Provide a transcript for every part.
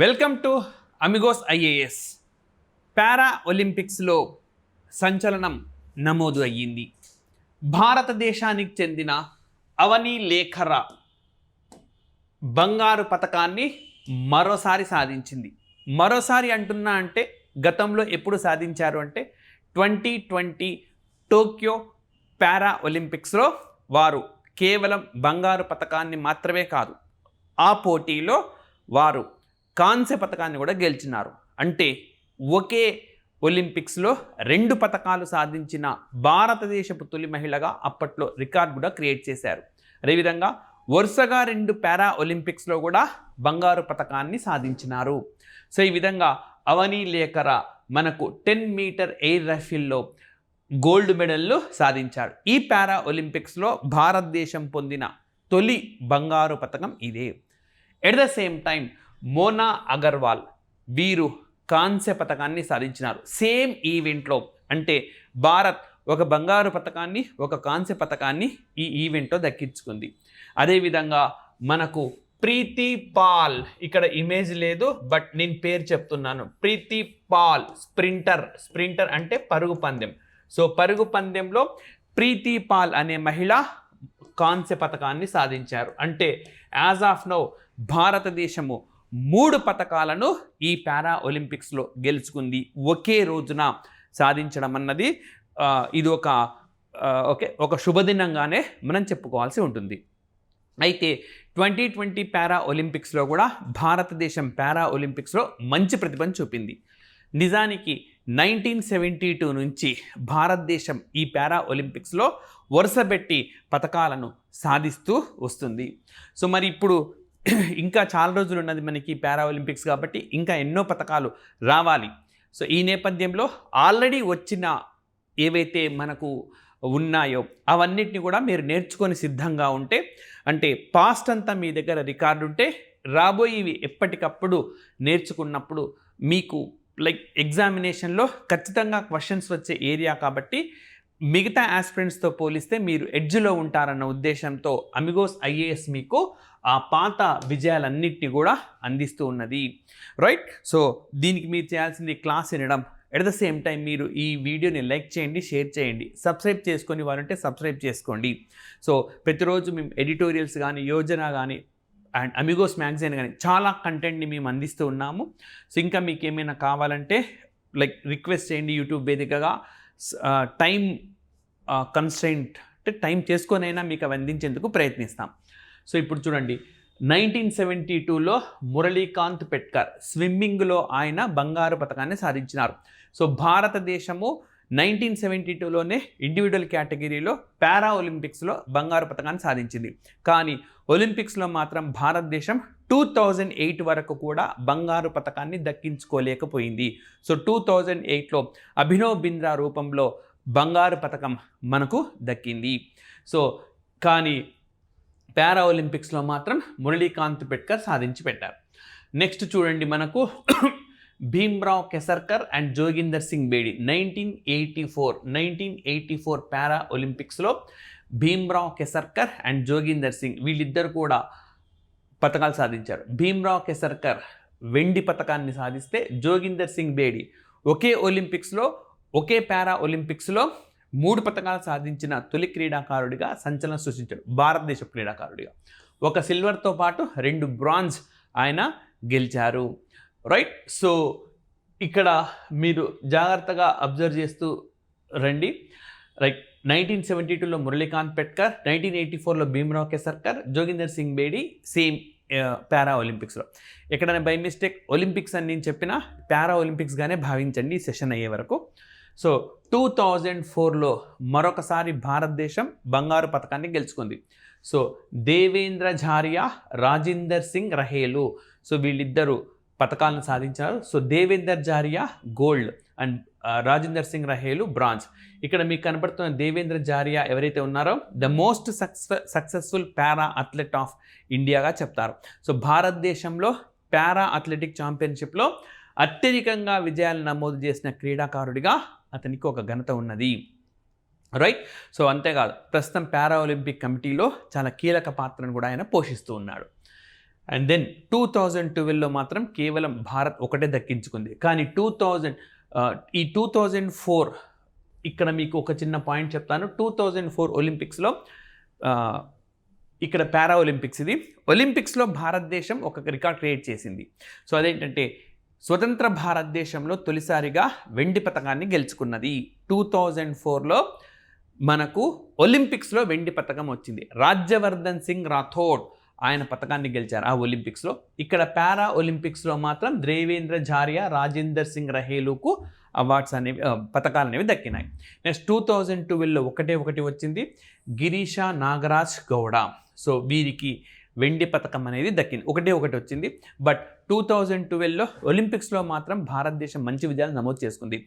Welcome to Amigos IAS. Para ఒలింపిక్స్లో సంచలనం నమోదు అయ్యింది. భారతదేశానికి చెందిన అవని లేఖరా బంగారు పతకాన్ని మరోసారి సాధించింది. మరోసారి అంటున్నా అంటే గతంలో ఎప్పుడు సాధించారు అంటే 2020 టోక్యో పారా ఒలింపిక్స్లో వారు కేవలం బంగారు పతకాన్ని మాత్రమే కాదు, ఆ పోటీలో వారు కాంస్య పతకాన్ని కూడా గెలిచినారు. అంటే ఒకే ఒలింపిక్స్లో 2 పతకాలు సాధించిన భారతదేశపు తొలి మహిళగా అప్పట్లో రికార్డ్ కూడా క్రియేట్ చేశారు. అదేవిధంగా వరుసగా 2 పారా ఒలింపిక్స్లో కూడా బంగారు పతకాన్ని సాధించినారు. సో ఈ విధంగా అవని లేఖరా మనకు 10 మీటర్ ఎయిర్ రైఫిల్లో గోల్డ్ మెడల్ను సాధించారు. ఈ పారా ఒలింపిక్స్లో భారతదేశం పొందిన తొలి బంగారు పతకం ఇదే. At the same time Mona Agarwal వీరు కాంస్య పతకాన్ని సాధించినారు సేమ్ ఈవెంట్లో. అంటే భారత్ ఒక బంగారు పతకాన్ని ఒక కాంస్య పతకాన్ని ఈ ఈవెంట్లో దక్కించుకుంది. అదేవిధంగా మనకు ప్రీతి పాల్, ఇక్కడ ఇమేజ్ లేదు బట్ నేను పేరు చెప్తున్నాను, ప్రీతి పాల్ స్ప్రింటర్ అంటే పరుగు పందెం. సో పరుగు పందెంలో ప్రీతి పాల్ అనే మహిళ కాంస్య పతకాన్ని సాధించారు. అంటే యాజ్ ఆఫ్ నౌ భారతదేశము 3 పతకాలను ఈ పారా ఒలింపిక్స్లో గెలుచుకుంది. ఒకే రోజున సాధించడం అన్నది ఇది ఒక శుభదినంగానే మనం చెప్పుకోవాల్సి ఉంటుంది. అయితే 2020 పారా ఒలింపిక్స్లో కూడా భారతదేశం పారా ఒలింపిక్స్లో మంచి ప్రతిభను చూపింది. నిజానికి 1972 నుంచి భారతదేశం ఈ పారా ఒలింపిక్స్లో వరుసపెట్టి పతకాలను సాధిస్తూ వస్తుంది. సో మరి ఇప్పుడు ఇంకా చాలా రోజులు ఉన్నది మనకి పారా ఒలింపిక్స్ కాబట్టి ఇంకా ఎన్నో పతకాలు రావాలి. సో ఈ నేపథ్యంలో ఆల్రెడీ వచ్చిన ఏవైతే మనకు ఉన్నాయో అవన్నిటిని కూడా మీరు నేర్చుకొని సిద్ధంగా ఉంటే, అంటే పాస్ట్ అంతా మీ దగ్గర రికార్డు ఉంటే రాబోయేవి ఎప్పటికప్పుడు నేర్చుకున్నప్పుడు మీకు ఎగ్జామినేషన్లో ఖచ్చితంగా క్వశ్చన్స్ వచ్చే ఏరియా కాబట్టి మిగతా ఆస్పిరెంట్స్తో పోలిస్తే మీరు ఎడ్జ్లో ఉంటారన్న ఉద్దేశంతో అమిగోస్ ఐఏఎస్ మీకు ఆ పాత విజయాలన్నింటినీ కూడా అందిస్తూ ఉన్నది. రైట్. సో దీనికి మీరు చేయాల్సింది క్లాస్ వినడం, ఎట్ ద సేమ్ టైం మీరు ఈ వీడియోని లైక్ చేయండి, షేర్ చేయండి, సబ్స్క్రైబ్ చేసుకొని వారంటే సబ్స్క్రైబ్ చేసుకోండి. సో ప్రతిరోజు మేము ఎడిటోరియల్స్ కానీ, యోజన కానీ అండ్ అమిగోస్ మ్యాగజైన్ కానీ చాలా కంటెంట్ని మేము అందిస్తూ ఉన్నాము. సో ఇంకా మీకు ఏమైనా కావాలంటే రిక్వెస్ట్ చేయండి యూట్యూబ్ వేదికగా. టైం కన్స్ట్రెయింట్ అంటే టైం చేసుకొనైనా మీకు అవి అందించేందుకు ప్రయత్నిస్తాం. సో ఇప్పుడు చూడండి, 1972లో మురళీకాంత్ పెట్కర్ స్విమ్మింగ్లో ఆయన బంగారు పతకాన్ని సాధించినారు. సో భారతదేశము 1972లోనే ఇండివిజువల్ కేటగిరీలో పారా ఒలింపిక్స్లో బంగారు పతకాన్ని సాధించింది. కానీ ఒలింపిక్స్లో మాత్రం భారతదేశం 2008 వరకు కూడా బంగారు పతకాన్ని దక్కించుకోలేకపోయింది. సో 2008లో అభినవ్ బింద్రా రూపంలో బంగారు పతకం మనకు దక్కింది. సో కానీ పారా ఒలింపిక్స్లో మాత్రం మురళీకాంత్ పెట్కర్ సాధించి పెట్టారు. నెక్స్ట్ చూడండి, మనకు భీమ్రావ్ కెసర్కర్ అండ్ జోగిందర్ సింగ్ బేడి 1984 పారా ఒలింపిక్స్లో భీమ్రావ్ కెసర్కర్ అండ్ జోగిందర్ సింగ్ వీళ్ళిద్దరు కూడా పతకాలు సాధించారు. భీమ్రావ్ కెసర్కర్ వెండి పతకాన్ని సాధిస్తే జోగిందర్ సింగ్ బేడి ఒకే పారా ఒలింపిక్స్లో 3 పతకాలు సాధించిన తొలి క్రీడాకారుడిగా సంచలనం సృష్టించాడు. భారతదేశ క్రీడాకారుడిగా 1 సిల్వర్తో పాటు 2 బ్రాంజ్ ఆయన గెలిచారు. రైట్. సో ఇక్కడ మీరు జాగ్రత్తగా అబ్జర్వ్ చేస్తూ రండి. 1972లో మురళీకాంత్ పెట్కర్, 1984లో భీమ్రావ్ కెసర్కర్, జోగిందర్ సింగ్ బేడి సేమ్ పారా ఒలింపిక్స్లో. ఎక్కడైనా బై మిస్టేక్ ఒలింపిక్స్ అని నేను చెప్పిన పారా ఒలింపిక్స్గానే భావించండి ఈ సెషన్ అయ్యే వరకు. సో 2004లో మరొకసారి భారతదేశం బంగారు పతకాన్ని గెలుచుకుంది. సో దేవేంద్ర ఝారియా, రాజిందర్ సింగ్ రహేలు, సో వీళ్ళిద్దరూ పతకాలను సాధించారు. So Devender Jharia gold and Rajinder Singh Rahelu bronze. ఇక్కడ మీకు కనబడుతున్న దేవేంద్ర ఝారియా ఎవరైతే ఉన్నారో the most successful para athlete of ఇండియాగా చెప్తారు. సో భారతదేశంలో పారా అథ్లెటిక్ ఛాంపియన్షిప్లో అత్యధికంగా విజయాలు నమోదు చేసిన క్రీడాకారుడిగా అతనికి ఒక ఘనత ఉన్నది. రైట్. సో అంతేకాదు ప్రస్తుతం పారా ఒలింపిక్ కమిటీలో చాలా కీలక పాత్రను కూడా ఆయన పోషిస్తూ ఉన్నాడు. అండ్ దెన్ 2012లో మాత్రం కేవలం భారత్ ఒకటే దక్కించుకుంది. కానీ 2004 ఇక్కడ మీకు ఒక చిన్న పాయింట్ చెప్తాను. 2004 ఒలింపిక్స్లో ఇక్కడ పారా ఒలింపిక్స్, ఇది ఒలింపిక్స్లో భారతదేశం ఒక రికార్డ్ క్రియేట్ చేసింది. సో అదేంటంటే స్వతంత్ర భారతదేశంలో తొలిసారిగా వెండి పతకాన్ని గెలుచుకున్నది. 2004లో మనకు ఒలింపిక్స్లో వెండి పతకం వచ్చింది. రాజ్యవర్ధన్ సింగ్ రాథోడ్ ఆయన పతకాన్ని గెలిచారు ఆ ఒలింపిక్స్లో. ఇక్కడ పారా ఒలింపిక్స్లో మాత్రం దేవేంద్ర ఝారియా, రాజేందర్ సింగ్ రహేలుకు అవార్డ్స్ అనేవి పతకాలు అనేవి దక్కినాయి. నెక్స్ట్ 2012లో ఒకటి వచ్చింది, గిరీషా నాగరాజ్ గౌడ. సో వీరికి వెండి పతకం అనేది దక్కింది. ఒకటి వచ్చింది. బట్ 2012లో ఒలింపిక్స్లో మాత్రం భారతదేశం మంచి విజయాలు నమోదు చేసుకుంది.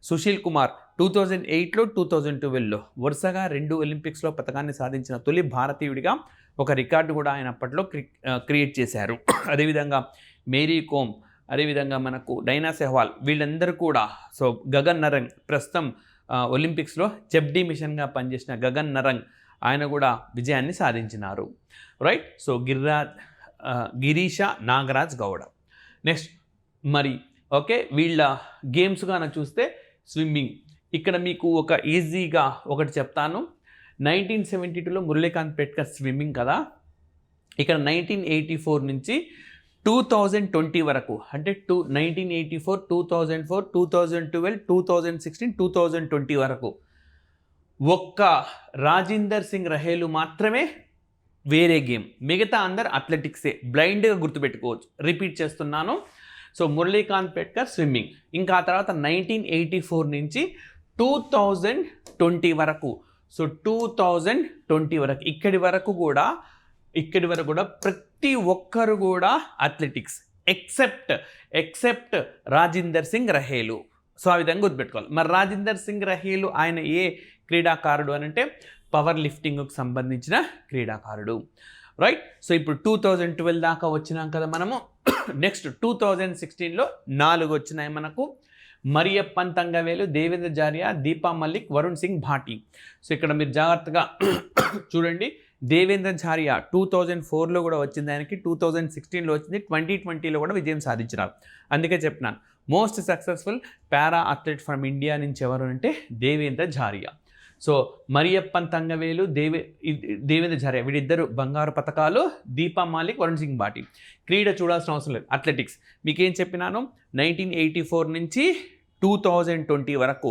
సుశీల్ కుమార్ 2008లో 2012లో వరుసగా 2 ఒలింపిక్స్లో పతకాన్ని సాధించిన తొలి భారతీయుడిగా ఒక రికార్డు కూడా ఆయన అప్పట్లో క్రియేట్ చేశారు. అదేవిధంగా మేరీ కోమ్, అదేవిధంగా మనకు డైనా సెహ్వాల్, వీళ్ళందరూ కూడా. సో గగన్ నరంగ్ ప్రస్తుతం ఒలింపిక్స్లో చెబ్డీ మిషన్గా పనిచేసిన గగన్ నరంగ్ ఆయన కూడా విజయాన్ని సాధించినారు. Right. So Girisha Nagaraj Gowda. Next మరి ఓకే, వీళ్ళ గేమ్స్ గాన చూస్తే స్విమ్మింగ్. ఇక్కడ మీకు ఒక ఈజీగా ఒకటి చెప్తాను. 1972లో మురళీకాంత్ పేట్కర్ స్విమ్మింగ్ కదా. ఇక్కడ 1984 నుంచి 2020 వరకు, అంటే 1984, 2004, 2012, 2016, 2020 వరకు ఒక్క రాజేందర్ సింగ్ రహేలు మాత్రమే వేరే గేమ్. మిగతా అందరు అథ్లెటిక్సే. బ్లైండ్గా గుర్తుపెట్టుకోవచ్చు. రిపీట్ చేస్తున్నాను. So Muralikanth Petkar swimming. ఇంకా ఆ తర్వాత 1984 నుంచి 2020 వరకు. సో 2020 వరకు ఇక్కడి వరకు కూడా ప్రతి ఒక్కరు కూడా athletics except Rajender Singh Rahelu. So ఆ విధంగా గుర్తుపెట్టుకోవాలి. మరి రాజేందర్ సింగ్ రహేలు ఆయన ఏ క్రీడాకారుడు అని అంటే పవర్ లిఫ్టింగ్కు సంబంధించిన క్రీడాకారుడు. రైట్. సో ఇప్పుడు 2012 దాకా వచ్చినాం కదా మనము. నెక్స్ట్ 2016లో 4 వచ్చినాయి మనకు. మరియప్పన్ తంగవేలు, దేవేంద్ర ఝారియా, దీపా మల్లిక్, వరుణ్ సింగ్ భాటి. సో ఇక్కడ మీరు జాగ్రత్తగా చూడండి. దేవేంద్ర ఝారియా 2004లో కూడా వచ్చింది ఆయనకి, 2016లో వచ్చింది, 2020లో కూడా విజయం సాధించినారు. అందుకే చెప్పినాను most successful para athlete from India నుంచి ఎవరు అంటే దేవేంద్ర ఝారియా. సో మరియప్పన్ తంగవేలు, దేవేంద్ర ఝారియా వీడిద్దరు బంగారు పతకాలు, దీపా మాలిక్, వరుణ్ సింగ్ భాటి. క్రీడ చూడాల్సిన అవసరం లేదు. అథ్లెటిక్స్ మీకేం చెప్పినాను, 1984 నుంచి 2020 వరకు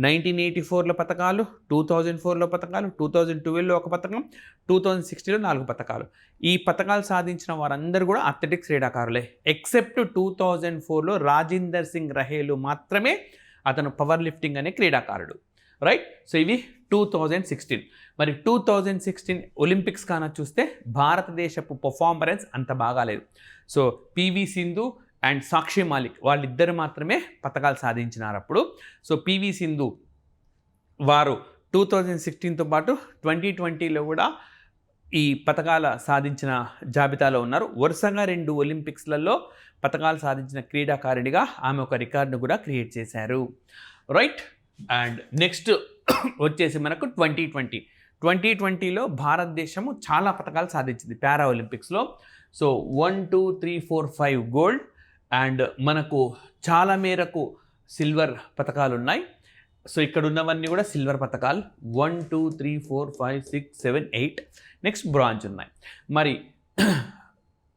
1984లో పతకాలు, 2004లో పతకాలు, 2012లో ఒక పతకం, 2016లో 4 పతకాలు. ఈ పతకాలు సాధించిన వారందరూ కూడా అథ్లెటిక్స్ క్రీడాకారులే. ఎక్సెప్ట్ 2004లో రాజేందర్ సింగ్ రహేలు మాత్రమే అతను పవర్ లిఫ్టింగ్ అనే క్రీడాకారుడు. రైట్. సో ఇవి 2016. మరి 2016 ఒలింపిక్స్ కాన చూస్తే భారతదేశపు పర్ఫార్మెన్స్ అంత బాగాలేదు. సో పివి సింధు అండ్ సాక్షి మాలిక్ వాళ్ళిద్దరు మాత్రమే పతకాలు సాధించినారు అప్పుడు. సో పివి సింధు వారు 2016తో పాటు 2020లో కూడా ఈ పతకాల సాధించిన జాబితాలో ఉన్నారు. వరుసగా 2 ఒలింపిక్స్లలో పతకాలు సాధించిన క్రీడాకారిణిగా ఆమె ఒక రికార్డును కూడా క్రియేట్ చేశారు. రైట్. అండ్ నెక్స్ట్ వచ్చేసి మనకు 2020లో భారతదేశము చాలా పతకాలు సాధించింది పారా ఒలింపిక్స్లో. సో 1, 2, 3, 4, 5 గోల్డ్ అండ్ మనకు చాలా మేరకు సిల్వర్ పతకాలు ఉన్నాయి. సో ఇక్కడ ఉన్నవన్నీ కూడా సిల్వర్ పతకాలు. 1, 2, 3, 4, 5, 6, 7, 8. నెక్స్ట్ బ్రాంజ్ ఉన్నాయి. మరి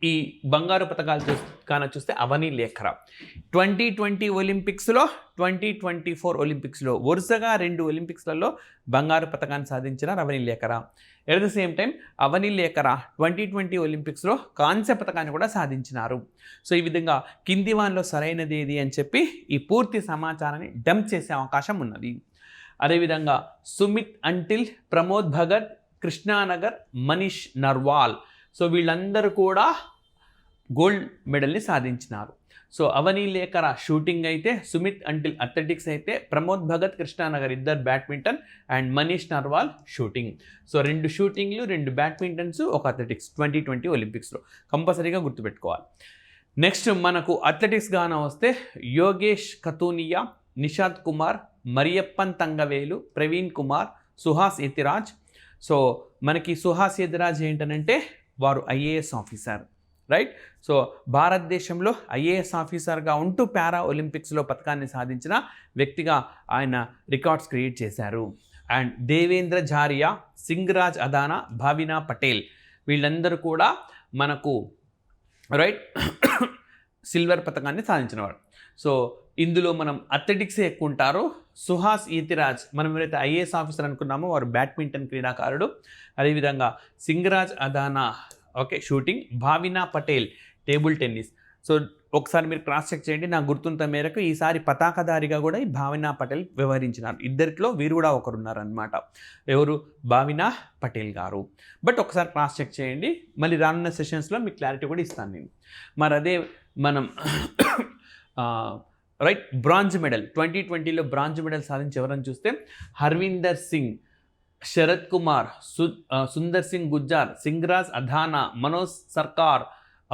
ఈ బంగారు పతకాలు చూస్తే అవని లేఖరా 2020 ఒలింపిక్స్లో, 2024 ఒలింపిక్స్లో వరుసగా 2 ఒలింపిక్స్లలో బంగారు పతకాన్ని సాధించిన Avani Lekhara. At the same time Avani Lekhara 2020 ఒలింపిక్స్లో కాంస్య పతకాన్ని కూడా సాధించినారు. సో ఈ విధంగా కింది వానిలో సరైనది ఏది అని చెప్పి ఈ పూర్తి సమాచారాన్ని డంప్ చేసే అవకాశం ఉన్నది. అదేవిధంగా సుమిత్ అంటిల్, ప్రమోద్ భగత్, కృష్ణానగర్, మనీష్ నర్వాల్. సో వీళ్ళందరూ కూడా గోల్డ్ మెడల్ని సాధించినారు. సో అవని లేఖరా షూటింగ్ అయితే, సుమిత్ అంటిల్ అథ్లెటిక్స్ అయితే, ప్రమోద్ భగత్, కృష్ణానగర్ ఇద్దరు badminton and Manish Narwal shooting. So 2 షూటింగ్లు, 2 బ్యాడ్మింటన్స్, 1 అథ్లెటిక్స్ 2020 ఒలింపిక్స్లో కంపల్సరీగా గుర్తుపెట్టుకోవాలి. నెక్స్ట్ మనకు అథ్లెటిక్స్ గాన వస్తే యోగేష్ కతూనియా, నిషాద్ కుమార్, మరియప్పన్ తంగవేలు, ప్రవీణ్ కుమార్, సుహాస్ యతిరాజ్. సో మనకి సుహాస్ యతిరాజ్ ఏంటనంటే వారు IAS ఆఫీసర్. రైట్. సో భారతదేశంలో ఐఏఎస్ ఆఫీసర్గా ఉంటూ పారా ఒలింపిక్స్లో పథకాన్ని సాధించిన వ్యక్తిగా ఆయన రికార్డ్స్ క్రియేట్ చేశారు. అండ్ దేవేంద్ర ఝారియా, సింగరాజ్ అదానా, భావినా పటేల్ వీళ్ళందరూ కూడా మనకు రైట్ సిల్వర్ పథకాన్ని సాధించినవాడు. సో ఇందులో మనం అథ్లెటిక్సే ఎక్కువ ఉంటారు. సుహాస్ ఈతిరాజ్ మనం ఎవరైతే ఐఏఎస్ ఆఫీసర్ అనుకున్నామో వారు బ్యాడ్మింటన్ క్రీడాకారుడు. అదేవిధంగా Singhraj Adhana shooting, Bhavina Patel table tennis. So ఒకసారి మీరు క్రాస్ చెక్ చేయండి. నాకు గుర్తున్నంత మేరకు ఈసారి పతాకధారిగా కూడా ఈ భావినా పటేల్ వ్యవహరించినారు. ఇద్దరిలో వీరు కూడా ఒకరున్నారనమాట. ఎవరు? భావినా పటేల్ గారు. బట్ ఒకసారి క్రాస్ చెక్ చేయండి, మళ్ళీ రానున్న సెషన్స్లో మీకు క్లారిటీ కూడా ఇస్తాను నేను. మరి అదే మనం రైట్ బ్రాంజ్ మెడల్ 2020లో బ్రాంజ్ మెడల్ సాధించి ఎవరని చూస్తే హర్విందర్ సింగ్, శరత్ కుమార్, సుందర్ సింగ్ గుజ్జార్, సింగరాజ్ అధానా, మనోజ్ సర్కార్,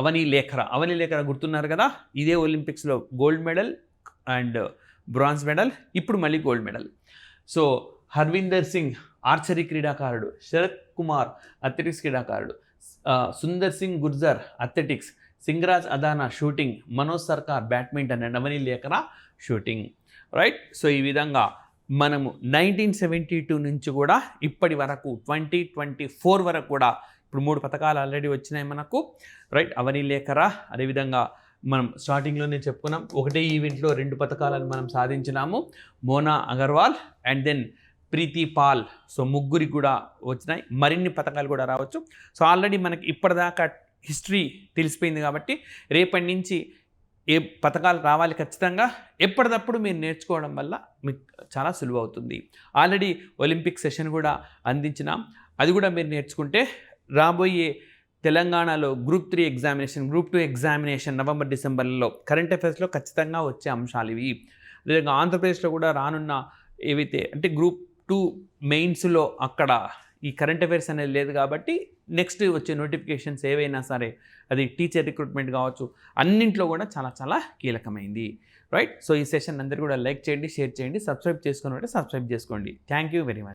అవని లేఖరా గుర్తున్నారు కదా. ఇదే ఒలింపిక్స్లో gold medal and bronze medal, ఇప్పుడు మళ్ళీ gold medal. So Harvinder Singh archery క్రీడాకారుడు, శరత్ కుమార్ అథ్లెటిక్స్ క్రీడాకారుడు, సుందర్ సింగ్ గుర్జర్ అథ్లెటిక్స్, సింగరాజ్ అదానా షూటింగ్, మనోజ్ సర్కార్ badminton and Avani Lekhara shooting. Right. So ఈ విధంగా మనము 1972 నుంచి కూడా ఇప్పటి వరకు 2024 వరకు కూడా ఇప్పుడు 3 పథకాలు ఆల్రెడీ వచ్చినాయి మనకు. రైట్. అవని లేఖరా, అదేవిధంగా మనం స్టార్టింగ్లోనే చెప్పుకున్నాం ఒకటే ఈవెంట్లో 2 పథకాలను మనం సాధించినాము, Mona Agarwal and then Preeti Pal. So ముగ్గురికి కూడా వచ్చినాయి, మరిన్ని పథకాలు కూడా రావచ్చు. సో ఆల్రెడీ మనకి ఇప్పటిదాకా హిస్టరీ తెలిసిపోయింది కాబట్టి రేపటి నుంచి ఏ పథకాలు రావాలి ఖచ్చితంగా ఎప్పటికప్పుడు మీరు నేర్చుకోవడం వల్ల మీకు చాలా సులువు అవుతుంది. ఆల్రెడీ ఒలింపిక్ సెషన్ కూడా అందించినాం, అది కూడా మీరు నేర్చుకుంటే రాబోయే తెలంగాణలో group 3 examination, group 2 examination November డిసెంబర్లో కరెంట్ అఫైర్స్లో ఖచ్చితంగా వచ్చే అంశాలు ఇవి. అదేవిధంగా ఆంధ్రప్రదేశ్లో కూడా రానున్న ఏవైతే అంటే గ్రూప్ 2 మెయిన్స్లో అక్కడ ఈ కరెంట్ అఫైర్స్ అనేది లేదు కాబట్టి నెక్స్ట్ వచ్చే నోటిఫికేషన్స్ ఏవైనా సరే అది టీచర్ రిక్రూట్మెంట్ కావచ్చు, అన్నింట్లో కూడా చాలా చాలా కీలకమైంది. రైట్. సో ఈ సెషన్ అందరూ కూడా లైక్ చేయండి, షేర్ చేయండి, సబ్స్క్రైబ్ చేసుకుని సబ్స్క్రైబ్ చేసుకోండి. Thank you very much.